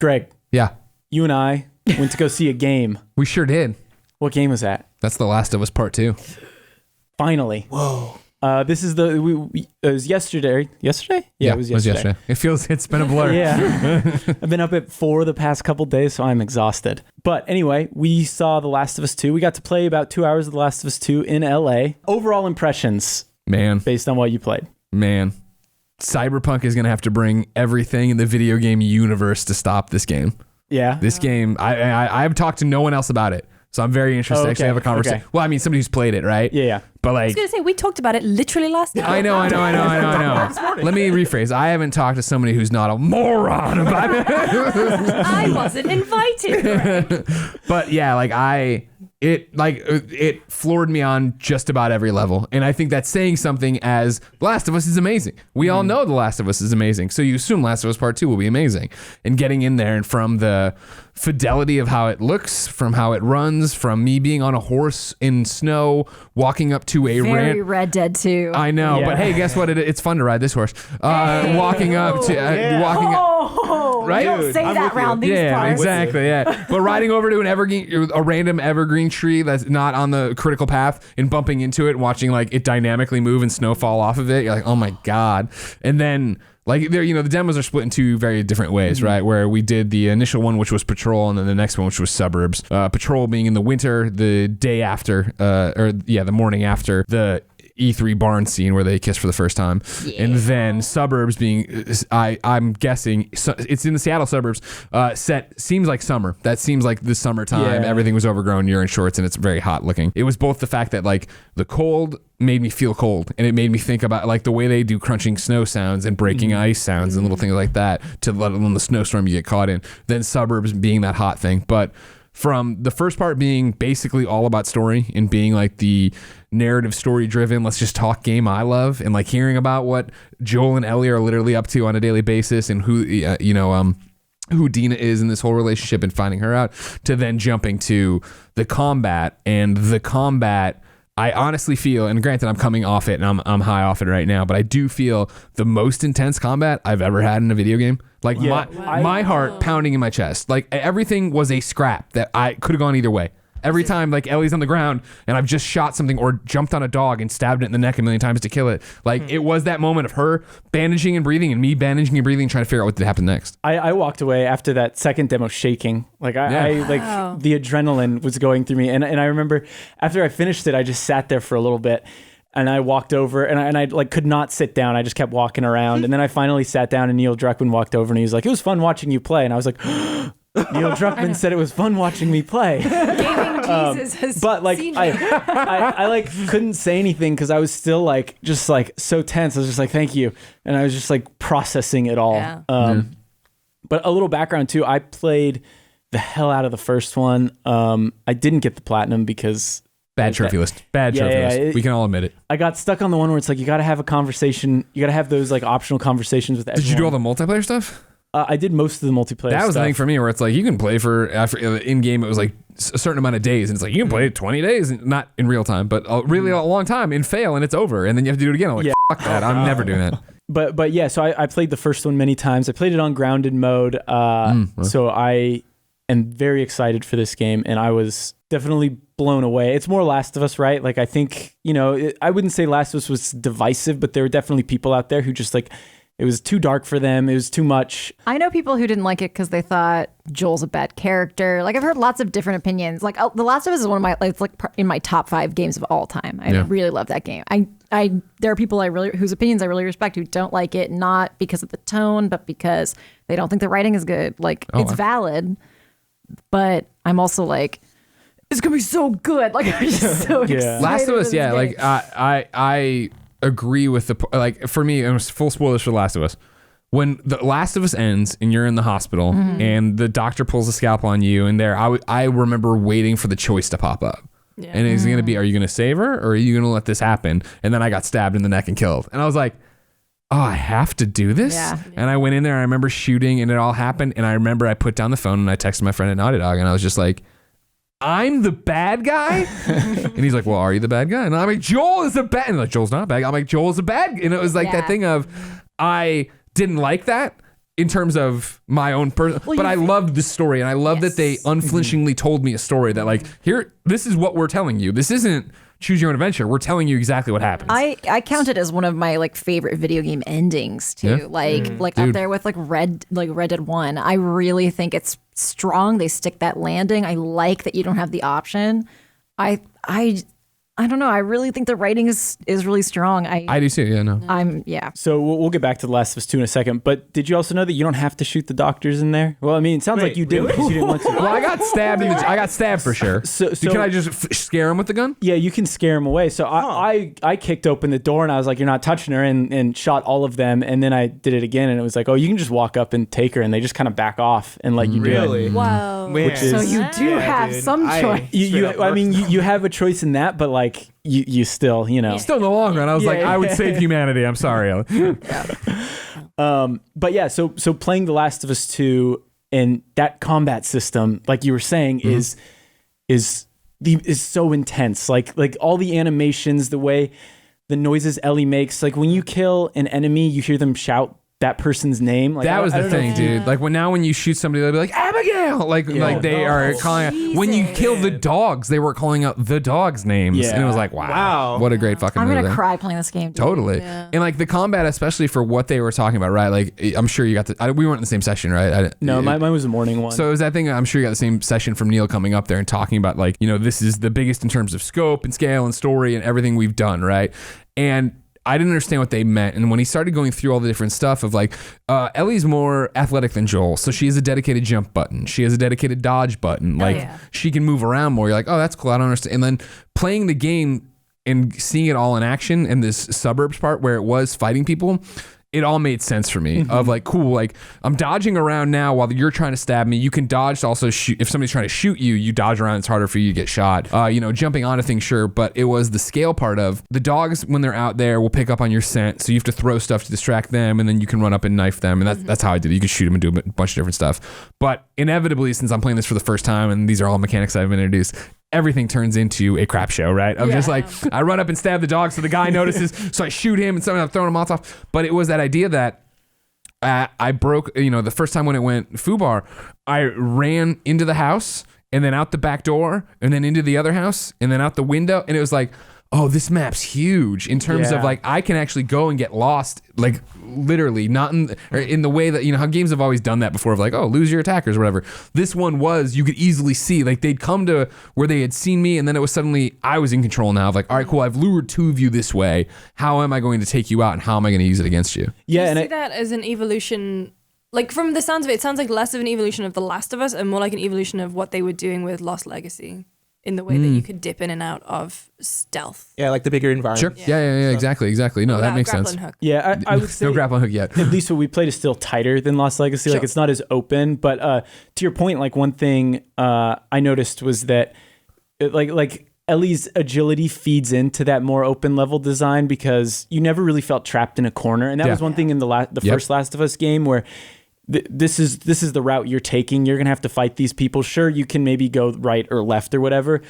Greg. Yeah. You and I went to go see a game. We sure did. What game was that? That's The Last of Us Part 2. Finally. Whoa. This is it was yesterday. Yesterday? Yeah, it was yesterday. It's been a blur. Yeah. I've been up at 4 the past couple days, so I'm exhausted. But anyway, we saw The Last of Us 2. We got to play about 2 hours of The Last of Us 2 in LA. Overall impressions. Man. Based on what you played. Man. Cyberpunk is going to have to bring everything in the video game universe to stop this game. Yeah. This game, I've talked to no one else about it. So I'm very interested to actually have a conversation. Okay. Well, I mean, somebody who's played it, right? Yeah. But like, I was going to say, we talked about it literally last night. I know. Let me rephrase. I haven't talked to somebody who's not a moron about it. I wasn't invited. But yeah, like it floored me on just about every level. And I think that's saying something, as The Last of Us is amazing. We all know The Last of Us is amazing. So you assume Last of Us Part 2 will be amazing. And getting in there, and from the fidelity of how it looks, from how it runs, from me being on a horse in snow, walking up to a Very Red Dead 2. I know, Yeah. but hey, guess what? It's fun to ride this horse. Walking up to right? Don't say that around these parts. Exactly. Yeah, but riding over to a random evergreen tree that's not on the critical path and bumping into it, watching like it dynamically move and snow fall off of it. You're like, oh my god! And then like there, the demos are split in two very different ways, right? Where we did the initial one, which was Patrol, and then the next one, which was Suburbs. Patrol being in the winter, the day after, the morning after the E3 barn scene where they kiss for the first time. Yeah. And then Suburbs being, I'm guessing, it's in the Seattle suburbs, set seems like summer. That seems like the summertime. Yeah. Everything was overgrown, you're in shorts, and it's very hot looking. It was both the fact that like the cold made me feel cold, and it made me think about like the way they do crunching snow sounds and breaking ice sounds and little things like that, to let alone the snowstorm you get caught in. Then Suburbs being that hot thing. But from the first part being basically all about story and being like the narrative story driven, let's just talk game I love, and like hearing about what Joel and Ellie are literally up to on a daily basis, and who who Dina is in this whole relationship and finding her out, to then jumping to the combat. And the combat, I honestly feel, and granted I'm coming off it and I'm high off it right now, but I do feel the most intense combat I've ever had in a video game. Like my heart pounding in my chest. Like everything was a scrap that I could have gone either way. Every time like Ellie's on the ground and I've just shot something or jumped on a dog and stabbed it in the neck a million times to kill it. Like it was that moment of her bandaging and breathing and me bandaging and breathing, trying to figure out what would happen next. I walked away after that second demo shaking. Like I the adrenaline was going through me. And I remember after I finished it, I just sat there for a little bit. And I walked over and I like could not sit down. I just kept walking around. And then I finally sat down and Neil Druckmann walked over and he was like, it was fun watching you play. And I was like, Neil Druckmann said it was fun watching me play. Gaming Jesus has but like seen I like couldn't say anything because I was still like just like so tense. I was just like, thank you. And I was just like processing it all. Yeah. But a little background too. I played the hell out of the first one. I didn't get the platinum because Bad trophy list. We can all admit it. I got stuck on the one where it's like you got to have a conversation. You got to have those like optional conversations with everyone. Did you do all the multiplayer stuff? I did most of the multiplayer That was stuff. the thing for me where it's like you can play for after in game it was like a certain amount of days and it's like you can play 20 days, not in real time, but really a long time and fail and it's over and then you have to do it again. I'm like, fuck that. I'm never doing that. But yeah, so I played the first one many times. I played it on grounded mode. So I am very excited for this game and I was definitely blown away. It's more Last of Us, right? Like I think, I wouldn't say Last of Us was divisive, but there were definitely people out there who just like, it was too dark for them. It was too much. I know people who didn't like it because they thought Joel's a bad character. Like I've heard lots of different opinions. Like The Last of Us is one of my, it's like in my top 5 games of all time. I really love that game. There are people whose opinions I really respect who don't like it, not because of the tone, but because they don't think the writing is good. Like it's valid, but I'm also like, it's gonna be so good. Like I'm just so excited. Last of Us, like I agree with for me, it was full spoilers for Last of Us. When The Last of Us ends and you're in the hospital and the doctor pulls a scalpel on you and I remember waiting for the choice to pop up. Yeah. And it's going to be, are you going to save her or are you going to let this happen? And then I got stabbed in the neck and killed. And I was like, oh, I have to do this? Yeah. And I went in there, I remember shooting and it all happened. And I remember I put down the phone and I texted my friend at Naughty Dog and I was just like, I'm the bad guy? And he's like, well, are you the bad guy? And I'm like, Joel is the bad. And like, Joel's not a bad guy. I'm like, Joel's a bad guy. And it was like that thing of, I didn't like that. in terms of my own person, but I loved the story, and I love that they unflinchingly told me a story that like, here, this is what we're telling you. This isn't choose your own adventure. We're telling you exactly what happens. I count it as one of my like favorite video game endings too. Yeah? Like up there with like Red Dead 1. I really think it's strong. They stick that landing. I like that you don't have the option. I don't know. I really think the writing is really strong. I do too. Yeah, no. So we'll get back to The Last of Us 2 in a second. But did you also know that you don't have to shoot the doctors in there? Well, I mean, it sounds like you did because you didn't want to. Well, I got stabbed. I got stabbed for sure. So can I just scare him with the gun? Yeah, you can scare him away. So I kicked open the door and I was like, "You're not touching her," and shot all of them. And then I did it again, and it was like, "Oh, you can just walk up and take her," and they just kind of back off and let you do it. Wow. So you do have some choice. You have a choice in that, but like. You still, Still in the long run, I was I would save humanity. I'm sorry. But yeah, so playing The Last of Us 2 and that combat system, like you were saying, is so intense. Like all the animations, the way the noises Ellie makes, like when you kill an enemy, you hear them shout that person's name. Like, that was the thing, dude. Like when you shoot somebody, they'll be like, Abigail! Like they are calling out. When you kill the dogs, they were calling out the dogs' names. Yeah. And it was like, wow. What a great fucking movie. I'm going to cry playing this game. Dude. Totally. Yeah. And like the combat, especially for what they were talking about, right? Like I'm sure you got we weren't in the same session, right? Mine was the morning one. So it was that thing, I'm sure you got the same session from Neil coming up there and talking about like, this is the biggest in terms of scope and scale and story and everything we've done, right? And I didn't understand what they meant. And when he started going through all the different stuff of like, Ellie's more athletic than Joel. So she has a dedicated jump button. She has a dedicated dodge button. Like she can move around more. You're like, oh, that's cool. I don't understand. And then playing the game and seeing it all in action in this suburbs part where it was fighting people, it all made sense for me of like, cool, like I'm dodging around now while you're trying to stab me. You can dodge to also shoot. If somebody's trying to shoot you, you dodge around. It's harder for you to get shot. Jumping onto things, sure. But it was the scale part of the dogs when they're out there will pick up on your scent. So you have to throw stuff to distract them and then you can run up and knife them. And that's how I did it. You can shoot them and do a bunch of different stuff. But inevitably, since I'm playing this for the first time and these are all mechanics I've been introduced, everything turns into a crap show, right? Of just like, I run up and stab the dog so the guy notices, so I shoot him and sometimes I'm throwing him off. But it was that idea that I broke, the first time when it went foobar, I ran into the house and then out the back door and then into the other house and then out the window. And it was like, oh, this map's huge in terms of like, I can actually go and get lost, like literally not in the way that, how games have always done that before of like, oh, lose your attackers or whatever. This one was, you could easily see, like they'd come to where they had seen me and then it was suddenly, I was in control now of like, all right, cool, I've lured two of you this way. How am I going to take you out and how am I going to use it against you? Yeah. And I see that as an evolution, like from the sounds of it, it sounds like less of an evolution of The Last of Us and more like an evolution of what they were doing with Lost Legacy. In the way that you could dip in and out of stealth. Yeah, like the bigger environment. Sure. Yeah, exactly. No, that makes sense. Hook. Yeah, I would say no grappling hook yet. At least what we played is still tighter than Lost Legacy. Sure. Like it's not as open. But to your point, like one thing I noticed was that like Ellie's agility feeds into that more open level design because you never really felt trapped in a corner. And that was one thing in the first Last of Us game where this is the route you're taking. You're going to have to fight these people. Sure, you can maybe go right or left or whatever.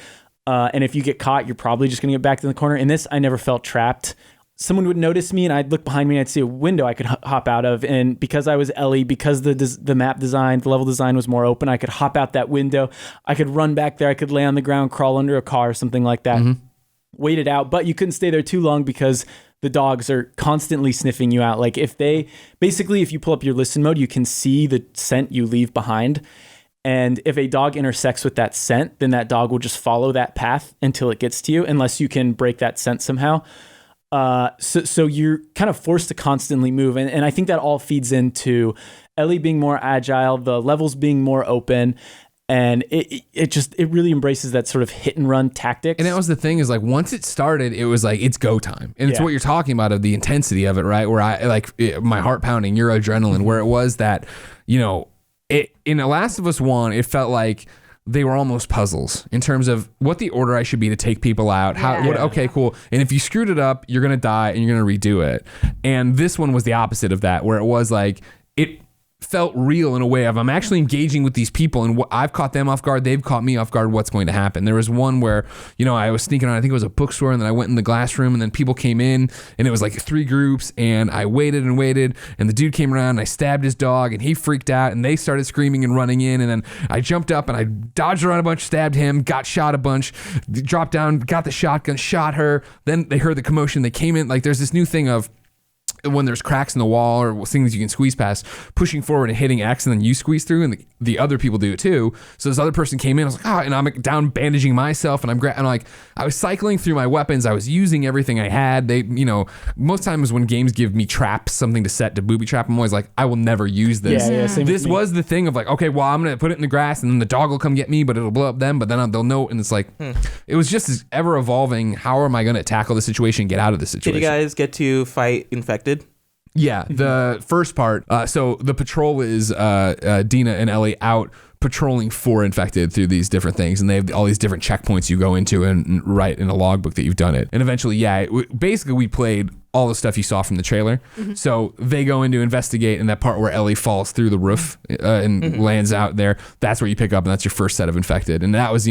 And if you get caught, you're probably just going to get back in the corner. In this, I never felt trapped. Someone would notice me and I'd look behind me and I'd see a window I could hop out of. And because I was Ellie, because the map design, the level design was more open, I could hop out that window. I could run back there. I could lay on the ground, crawl under a car or something like that. Wait it out. But you couldn't stay there too long because the dogs are constantly sniffing you out. Like if you pull up your listen mode, you can see the scent you leave behind. And if a dog intersects with that scent, then that dog will just follow that path until it gets to you, unless you can break that scent somehow. So you're kind of forced to constantly move. And I think that all feeds into Ellie being more agile, the levels being more open. And it really embraces that sort of hit and run tactics. And that was the thing is like once it started, it was like it's go time, and it's what you're talking about of the intensity of it, right? Where I my heart pounding, your adrenaline. Where it was that it in The Last of Us 1, it felt like they were almost puzzles in terms of what the order I should be to take people out. Okay, cool. And if you screwed it up, you're gonna die and you're gonna redo it. And this one was the opposite of that, where it was like it felt real in a way of I'm actually engaging with these people and I've caught them off guard. They've caught me off guard. What's going to happen? There was one where, I was sneaking on, I think it was a bookstore, and then I went in the glass room, and then people came in, and it was like 3 groups, and I waited, and the dude came around, and I stabbed his dog, and he freaked out, and they started screaming and running in, and then I jumped up and I dodged around a bunch, stabbed him, got shot a bunch, dropped down, got the shotgun, shot her. Then they heard the commotion. They came in. Like, there's this new thing of when there's cracks in the wall or things you can squeeze past, pushing forward and hitting X, and then you squeeze through, and the other people do it too. So this other person came in, I was like, and I'm down bandaging myself, and I was cycling through my weapons. I was using everything I had. They, most times when games give me traps, something to set to booby trap, I'm always like, I will never use this. This was the thing of like, okay, well, I'm going to put it in the grass, and then the dog will come get me, but it'll blow up them, but then they'll know, and it's like, it was just this ever evolving, how am I going to tackle the situation, get out of the situation? Did you guys get to fight infected? Yeah, the first part. So the patrol is Dina and Ellie out patrolling for infected through these different things, and they have all these different checkpoints you go into and write in a logbook that you've done it. And eventually, basically we played all the stuff you saw from the trailer. So they go in to investigate, and that part where Ellie falls through the roof and lands out there, that's where you pick up, and that's your first set of infected. And that was,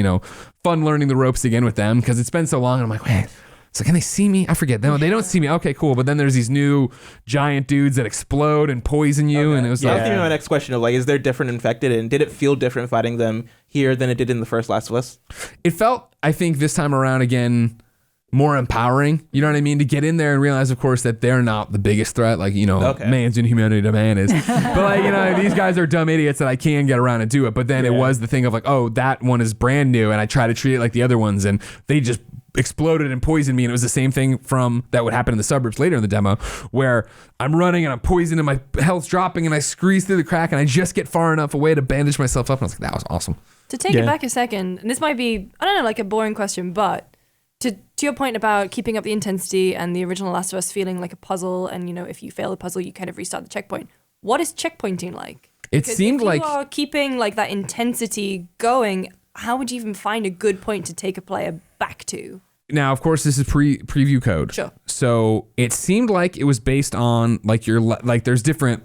fun learning the ropes again with them, because it's been so long, and I'm like, man. So can they see me? I forget. No, they don't see me. Okay, cool. But then there's these new giant dudes that explode and poison you, and it was that was my next question of like, is there different infected, and did it feel different fighting them here than it did in the first Last of Us? It felt, I think, this time around again, more empowering. You know what I mean? To get in there and realize, of course, that they're not the biggest threat. Like, man's inhumanity to man is. But like, these guys are dumb idiots that I can get around and do it. But then it was the thing of like, oh, that one is brand new, and I try to treat it like the other ones, and they just exploded and poisoned me. And it was the same thing that would happen in the suburbs later in the demo, where I'm running and I'm poisoned and my health's dropping, and I squeeze through the crack, and I just get far enough away to bandage myself up. And I was like, that was awesome. To take it back a second, and this might be, I don't know, like a boring question, but to your point about keeping up the intensity and the original Last of Us feeling like a puzzle, and if you fail a puzzle, you kind of restart the checkpoint. What is checkpointing like? It seemed like if you are keeping like that intensity going, how would you even find a good point to take a player back to? Now, of course, this is preview code. Sure. So it seemed like it was based on like there's different.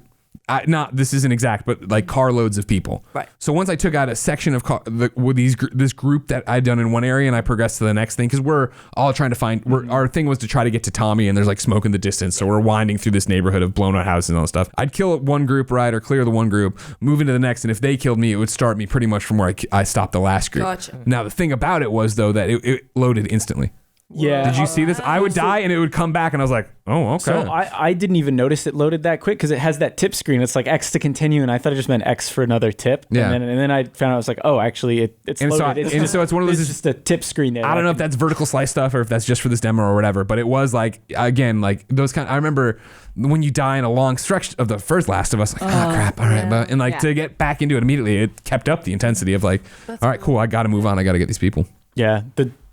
This isn't exact, but like carloads of people. Right. So once I took out a section of this group that I'd done in one area, and I progressed to the next thing, because we're all trying to find. Our thing was to try to get to Tommy, and there's like smoke in the distance, so we're winding through this neighborhood of blown out houses and all that stuff. I'd kill one group, right, or clear the one group, move into the next, and if they killed me, it would start me pretty much from where I stopped the last group. Gotcha. Now the thing about it was though that it loaded instantly. Yeah. Did you see this? I would die and it would come back, and I was like, oh, okay. So I didn't even notice it loaded that quick, because it has that tip screen. It's like X to continue, and I thought it just meant X for another tip. Yeah. And then I found out, I was like, oh, actually, it's loaded. So it's one of those. It's just a tip screen there. I don't know if that's vertical slice stuff or if that's just for this demo or whatever, but it was like, again, like those kind. I remember when you die in a long stretch of the first Last of Us, like, oh crap, all right, but and like to get back into it immediately, it kept up the intensity of like, all right, cool, I got to move on, I got to get these people. Yeah,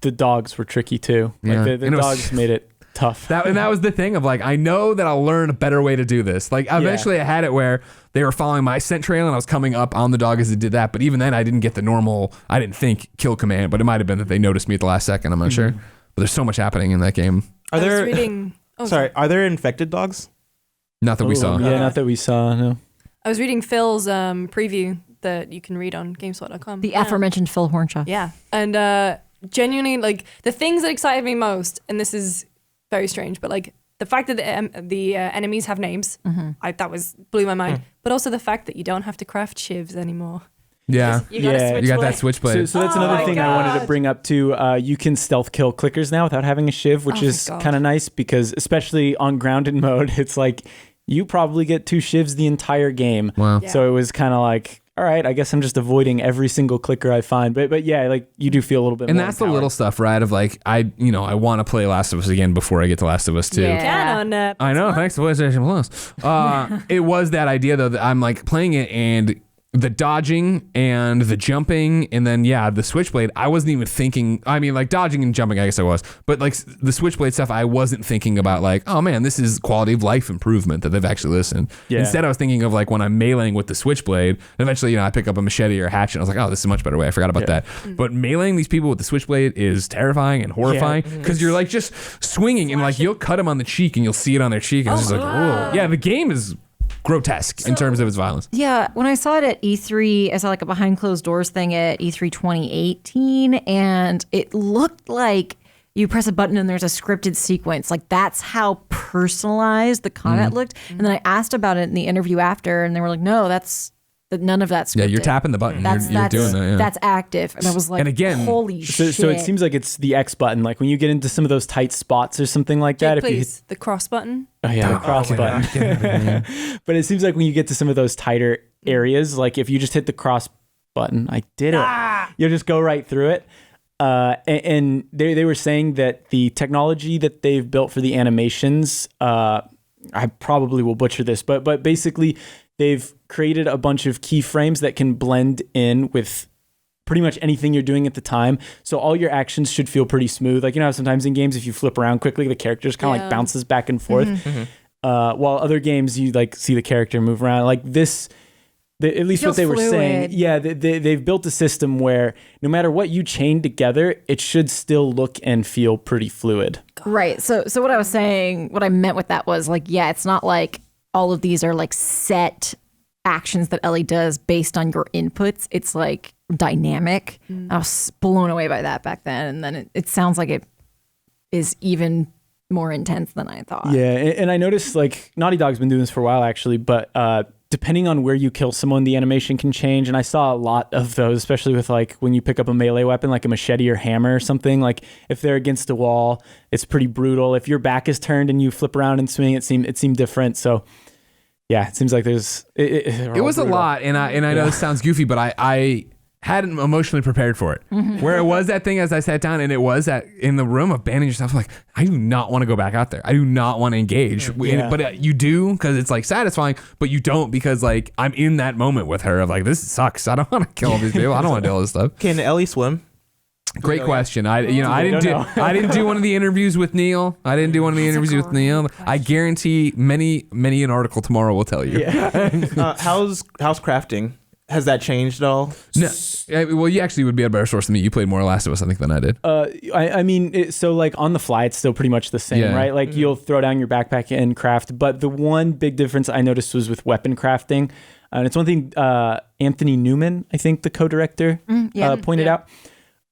the dogs were tricky too. Like the dogs made it tough. And that was the thing of like, I know that I'll learn a better way to do this. Like eventually I had it where they were following my scent trail, and I was coming up on the dog as it did that. But even then I didn't get the normal, I didn't think kill command, but it might have been that they noticed me at the last second. I'm not sure. But there's so much happening in that game. Are there infected dogs? Not that we saw. Yeah, not that we saw, no. I was reading Phil's preview that you can read on GameSpot.com. The aforementioned Phil Hornshaw. Yeah. And genuinely, like, the things that excited me most, and this is very strange, but like the fact that the enemies have names, that blew my mind. But also the fact that you don't have to craft shivs anymore. Yeah. You got that switchblade. So that's another thing I wanted to bring up too. You can stealth kill clickers now without having a shiv, which is kind of nice, because especially on grounded mode, it's like you probably get 2 shivs the entire game. Wow. Yeah. So it was kind of like, all right, I guess I'm just avoiding every single clicker I find. But yeah, like you do feel a little bit and more that's empowered. the little stuff, right? Of like, I want to play Last of Us again before I get to Last of Us 2. Yeah. I know, thanks to PlayStation Plus. It was that idea though that I'm like playing it, and the dodging and the jumping, and then the switchblade, I wasn't even thinking. I mean, like dodging and jumping, I guess I was, but like the switchblade stuff, I wasn't thinking about like, oh man, this is quality of life improvement that they've actually listened. Yeah. Instead, I was thinking of like when I'm meleeing with the switchblade, and eventually I pick up a machete or a hatchet, and I was like, oh, this is a much better way. I forgot about that. But meleeing these people with the switchblade is terrifying and horrifying, because you're like just swinging and like you'll cut them on the cheek and you'll see it on their cheek, and it's just like, whoa. Yeah, the game is grotesque in terms of its violence. Yeah, when I saw it at E3, I saw like a behind closed doors thing at E3 2018, and it looked like you press a button and there's a scripted sequence. Like that's how personalized the combat looked. And then I asked about it in the interview after, and they were like, "No, none of that's scripted." Yeah, you're tapping the button. You're doing that. Yeah. That's active. And I was like, and again, holy shit. So it seems like it's the X button. Like when you get into some of those tight spots or something like that. Jake, please, the cross button. Oh yeah, the cross button. But it seems like when you get to some of those tighter areas, like if you just hit the cross button, I did it. You'll just go right through it. And they were saying that the technology that they've built for the animations, I probably will butcher this, but basically they've created a bunch of keyframes that can blend in with pretty much anything you're doing at the time. So all your actions should feel pretty smooth. Like, you know how sometimes in games, if you flip around quickly, the character just kind of like bounces back and forth. While other games, you like see the character move around. Like this... at least what they were saying, they've built a system where no matter what you chain together, it should still look and feel pretty fluid. Right. So what I was saying, what I meant with that was like, yeah, it's not like all of these are like set actions that Ellie does based on your inputs. It's like dynamic. I was blown away by that back then. And then it sounds like it is even more intense than I thought. Yeah. And I noticed like Naughty Dog's been doing this for a while actually, but depending on where you kill someone, the animation can change. And I saw a lot of those, especially with like when you pick up a melee weapon, like a machete or hammer or something. Like if they're against a wall, it's pretty brutal. If your back is turned and you flip around and swing, it seemed different. So yeah, it seems like there's... It was a lot. And I know this sounds goofy, but I hadn't emotionally prepared for it. Where it was that thing as I sat down and it was that in the room of banning yourself, I'm like, I do not want to go back out there. I do not want to engage. Yeah. But you do because it's like satisfying, but you don't because like I'm in that moment with her of like, this sucks. I don't want to kill all these people. I don't want to do all this stuff. Can Ellie swim? Great question. I didn't do one of the interviews with Neil. I guarantee many an article tomorrow will tell you. Yeah. How's crafting? Has that changed at all? No. Well, you actually would be a better source than me. You played more Last of Us, I think, than I did. I mean, so like on the fly, it's still pretty much the same, right? Like you'll throw down your backpack and craft. But the one big difference I noticed was with weapon crafting. And it's one thing Anthony Newman, I think the co-director, pointed out,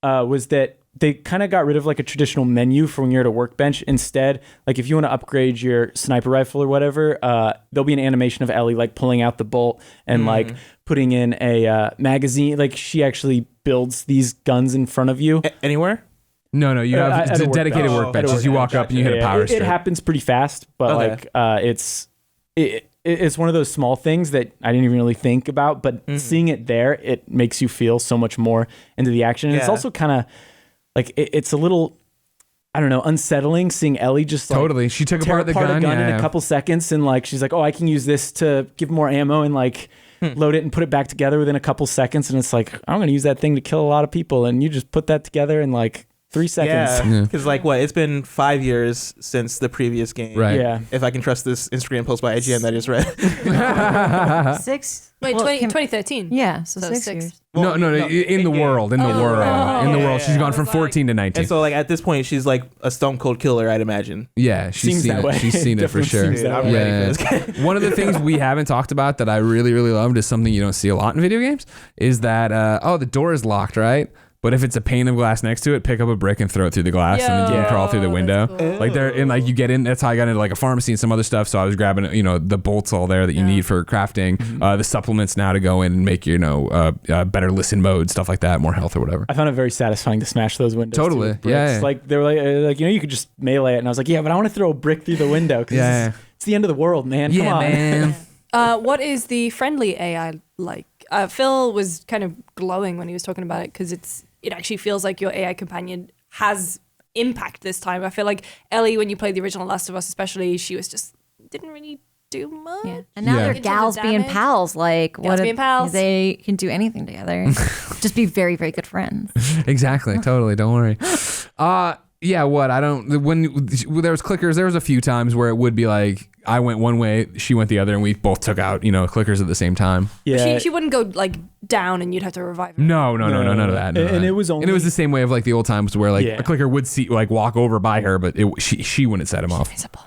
was that they kind of got rid of like a traditional menu for when you're at a workbench. Instead, like if you want to upgrade your sniper rifle or whatever, there'll be an animation of Ellie like pulling out the bolt and like putting in a magazine. Like she actually builds these guns in front of you. Anywhere? No, you have a dedicated workbench. As you walk up and you hit a power strip. It happens pretty fast, but like it's one of those small things that I didn't even really think about, but seeing it there, it makes you feel so much more into the action. And it's also kind of like it's a little, I don't know, unsettling seeing Ellie just like totally. She took apart the gun in a couple seconds, and like she's like, oh, I can use this to give more ammo and like load it and put it back together within a couple seconds. And it's like, I'm gonna use that thing to kill a lot of people, and you just put that together in like 3 seconds. Yeah, because like what? It's been 5 years since the previous game. Right. Yeah. If I can trust this Instagram post by IGN that I just read. 6? Wait, 2013. Yeah, so 6 6. years. No, in the world. In the world. She's gone from 14 to 19. And so like at this point, she's like a stone cold killer, I'd imagine. Yeah, she's seen it. She's seen it for sure. I'm ready for this. One of the things we haven't talked about that I really, really loved is something you don't see a lot in video games is that, the door is locked, right? But if it's a pane of glass next to it, pick up a brick and throw it through the glass, and then you can crawl through the window. Cool. Like there, and like you get in. That's how I got into like a pharmacy and some other stuff. So I was grabbing, the bolts all there that you need for crafting, the supplements now to go in and make better listen mode, stuff like that, more health or whatever. I found it very satisfying to smash those windows. Totally, yeah. Like they were like you could just melee it, and I was like, yeah, but I want to throw a brick through the window because it's the end of the world, man. Come on. Man. What is the friendly AI like? Phil was kind of glowing when he was talking about it because it actually feels like your AI companion has impact this time. I feel like Ellie, when you played the original Last of Us, especially, she was just didn't really do much. Yeah. And now they're gals being pals. Like they can do anything together. Just be very, very good friends. Exactly. Totally. Don't worry. When there was clickers, there was a few times where it would be like I went one way, she went the other, and we both took out, clickers at the same time. Yeah. She wouldn't go like down and you'd have to revive her. No, none of that. And it was the same way of like the old times where like a clicker would walk over by her, but she wouldn't set him off. Invisible.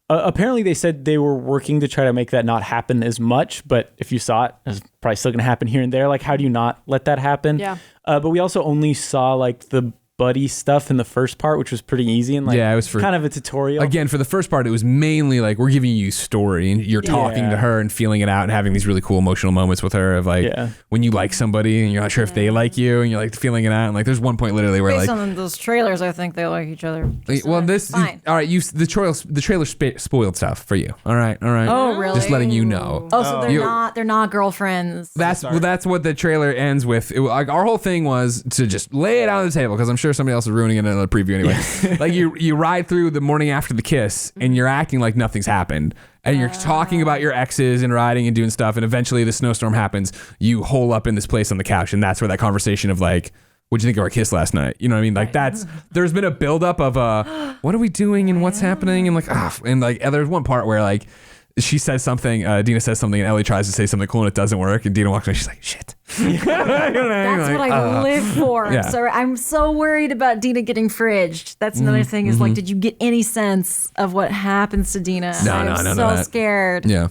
Apparently, they said they were working to try to make that not happen as much. But if you saw it, it's probably still going to happen here and there. Like, how do you not let that happen? Yeah. But we also only saw like the buddy stuff in the first part, which was pretty easy and like it was kind of a tutorial. Again, for the first part, it was mainly like we're giving you story and you're talking to her and feeling it out and having these really cool emotional moments with her of like when you like somebody and you're not sure if they like you and you're like feeling it out. And like there's one point literally where Based like on those trailers, I think they like each other. well, this fine. all right. The trailer spoiled stuff for you. All right. Oh, really? Just letting you know. Oh, so they're not girlfriends. That's what the trailer ends with. Like our whole thing was to just lay it out on the table because I'm sure somebody else is ruining it in a preview anyway. Like you ride through the morning after the kiss and you're acting like nothing's happened and you're talking about your exes and riding and doing stuff and eventually the snowstorm happens. You hole up in this place on the couch and that's where that conversation of like, what'd you think of our kiss last night? You know what I mean? Like there's been a buildup of what are we doing and what's happening and like and like there's one part where like she says something, Dina says something, and Ellie tries to say something cool, and it doesn't work. And Dina walks away, she's like, "Shit." That's what I live for. Yeah. So I'm so worried about Dina getting fridged. That's another thing. Is like, did you get any sense of what happens to Dina? I'm so scared. Yeah.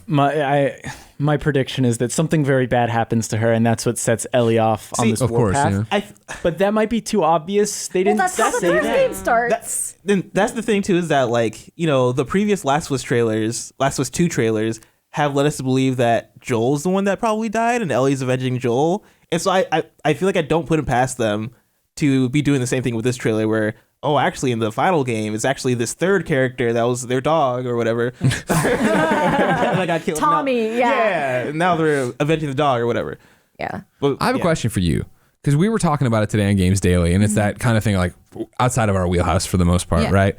My prediction is that something very bad happens to her, and that's what sets Ellie off on this warpath. Yeah. But that might be too obvious. They didn't that's how the say first that. game starts. That's the thing too, is that like, you know, the previous Last of Us 2 trailers have led us to believe that Joel's the one that probably died and Ellie's avenging Joel. And so I feel like I don't put it past them to be doing the same thing with this trailer where, oh, actually in the final game, it's actually this third character that was their dog or whatever. That got killed. Tommy, Yeah, and now they're avenging the dog or whatever. Yeah. But, I have a question for you because we were talking about it today on Games Daily, and it's that kind of thing like outside of our wheelhouse for the most part, right?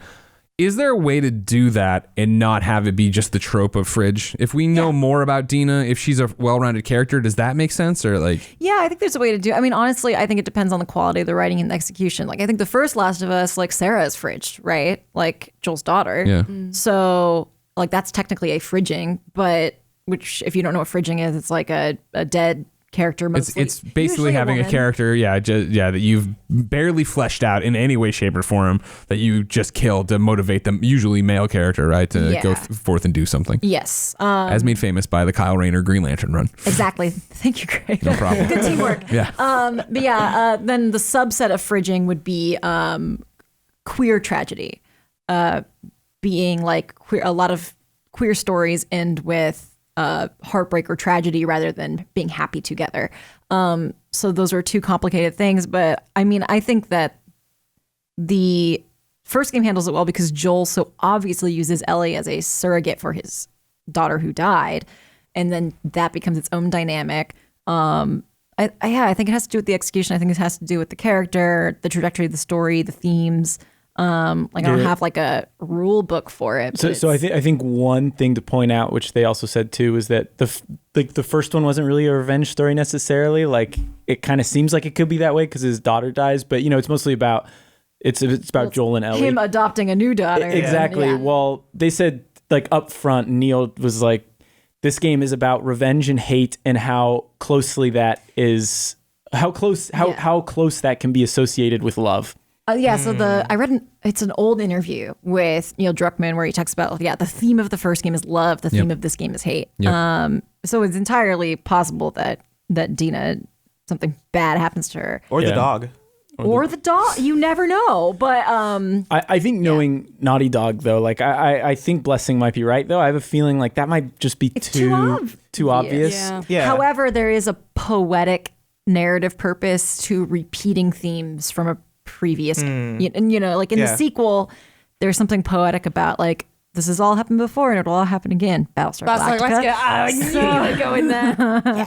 Is there a way to do that and not have it be just the trope of fridge? If we know more about Dina, if she's a well-rounded character, does that make sense or like? Yeah, I think there's a way to do. I mean, honestly, I think it depends on the quality of the writing and the execution. Like, I think the first Last of Us, like Sarah is fridged, right? Like Joel's daughter. Yeah. So like that's technically a fridging, but which if you don't know what fridging is, it's like a dead character. Mostly. It's basically Usually a having a woman. character, that you've barely fleshed out in any way, shape, or form that you just killed to motivate them. Usually male character, right, to go forth and do do Yes. as made famous by the Kyle Rayner Green Lantern run. Exactly. Thank you, Greg. No problem. Good teamwork. Yeah. Then the subset of fridging would be queer tragedy, being like a lot of queer stories end with heartbreak or tragedy rather than being happy together. So those are two complicated things. But I mean, I think that the first game handles it well because Joel so obviously uses Ellie as a surrogate for his daughter who died. And then that becomes its own dynamic. I think it has to do with the execution. I think it has to do with the character, the trajectory of the story, the themes. I don't have like a rule book for it. So I think one thing to point out, which they also said too, is that the first one wasn't really a revenge story necessarily. Like it kind of seems like it could be that way because his daughter dies, but it's mostly about it's about Joel and Ellie. Him adopting a new daughter. Exactly. Yeah. Well, they said like up front, Neil was like, this game is about revenge and hate and how closely that is, how close that can be associated with love. So I read it's an old interview with Neil Druckmann where he talks about the theme of the first game is love, the theme of this game is hate. Yep. So it's entirely possible that Dina, something bad happens to her, Or the dog. or the dog. You never know, but I think knowing Naughty Dog though, like I think Blessing might be right though. I have a feeling like that might just be too obvious. Yeah. However, there is a poetic narrative purpose to repeating themes from a previous, and like in the sequel, there's something poetic about like this has all happened before and it'll all happen again. Battlestar Galactica. I knew you would go in there.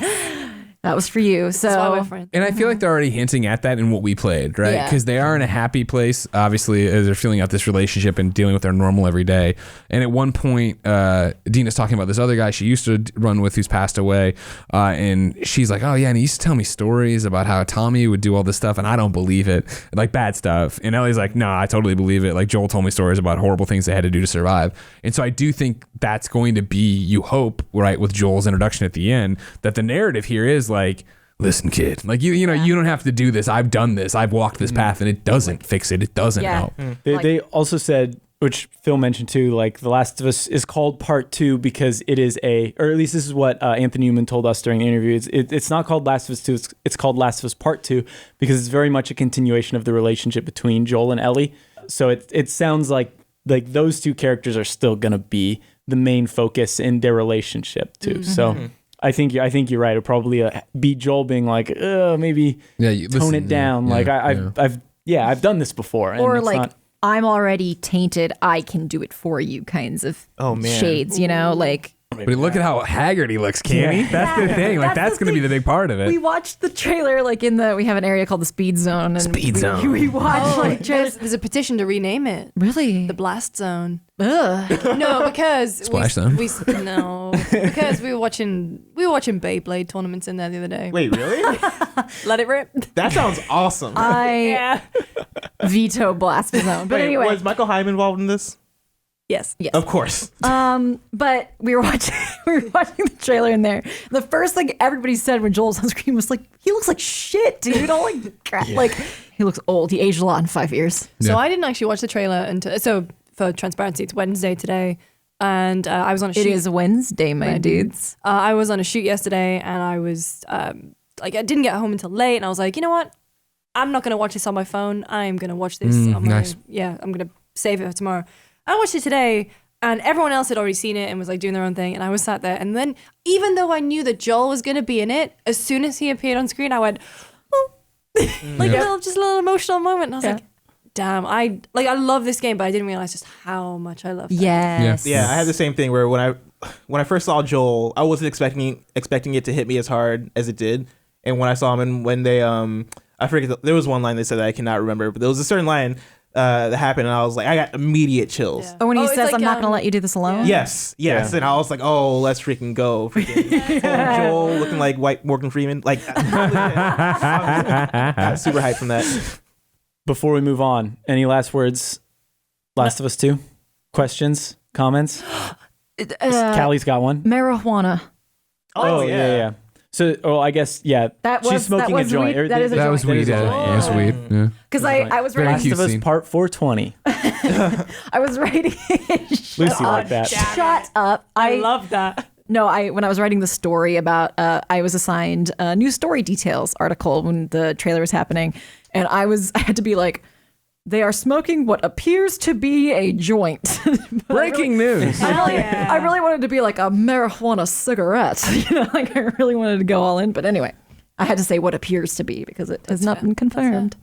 That was for you. That's why we're So friends. And I feel like they're already hinting at that in what we played, right? Because they are in a happy place, obviously, as they're feeling out this relationship and dealing with their normal every day. And at one point, Dina's talking about this other guy she used to run with who's passed away. And she's like, oh, yeah, and he used to tell me stories about how Tommy would do all this stuff, and I don't believe it. Like bad stuff. And Ellie's like, nah, I totally believe it. Like Joel told me stories about horrible things they had to do to survive. And so I do think that's going to be, you hope, right, with Joel's introduction at the end, that the narrative here is like, listen, kid, like you don't have to do this. I've done this. I've walked this path, and it doesn't fix it. It doesn't help. They also said which Phil mentioned too, like The Last of Us is called Part 2 because it is or at least this is what Anthony Newman told us during the interview. It's not called Last of Us 2, it's called Last of Us Part 2 because it's very much a continuation of the relationship between Joel and Ellie. So it sounds like those two characters are still gonna be the main focus in their relationship too. So I think you're right. It'll probably be Joel being like, maybe tone it down. I've done this before. And or it's like, not, I'm already tainted, I can do it for you kinds of shades, you know, like. But look at how haggard he looks, Cammy. That's the thing. Like that's going to be the big part of it. We watched the trailer like we have an area called the Speed Zone, and we watched there's a petition to rename it. Really? The Blast Zone. Ugh. No, because Splash Zone. Because we were watching Beyblade tournaments in there the other day. Wait, really? Let it rip. That sounds awesome. I veto Blast Zone. But anyway, was Michael Hyman involved in this? Yes. Of course. But we were watching the trailer in there. The first thing everybody said when Joel's on screen was like, he looks like shit, dude. Like he looks old. He aged a lot in 5 years. So I didn't actually watch the trailer until, so for transparency, it's Wednesday today. And I was on a shoot. It is Wednesday, my dudes. I was on a shoot yesterday and I was I didn't get home until late, and I was like, you know what? I'm not going to watch this on my phone. I'm going to watch this on my, I'm going to save it for tomorrow. I watched it today, and everyone else had already seen it and was like doing their own thing, and I was sat there, and then even though I knew that Joel was going to be in it, as soon as he appeared on screen, I went, oh, like a little emotional moment, and I was like, damn, I love this game, but I didn't realize just how much I love it. Yes. Yeah, I had the same thing where when I first saw Joel, I wasn't expecting it to hit me as hard as it did, and when I saw him, and when they I forget, there was one line they said that I cannot remember, but there was a certain line that happened, and I was like, I got immediate chills. Oh, when he says, I'm not going to let you do this alone? Yes. And I was like, oh, let's freaking go. Joel looking like white Morgan Freeman. Like, I was super hyped from that. before we move on, any last words? Last of Us 2? Questions? Comments? Callie's got one. Marijuana. Oh, yeah. So, I guess, she's smoking a joint. Weed. That is a weed. That's weed. Yeah. Because I was writing. Last of Us Part 420. I was writing. Lucy like that. Shut up. I love that. No, when I was writing the story about, I was assigned a new story details article when the trailer was happening, and I had to be like, they are smoking what appears to be a joint. Breaking news. I really wanted to be like a marijuana cigarette. I really wanted to go all in. But anyway, I had to say what appears to be because it has not been confirmed.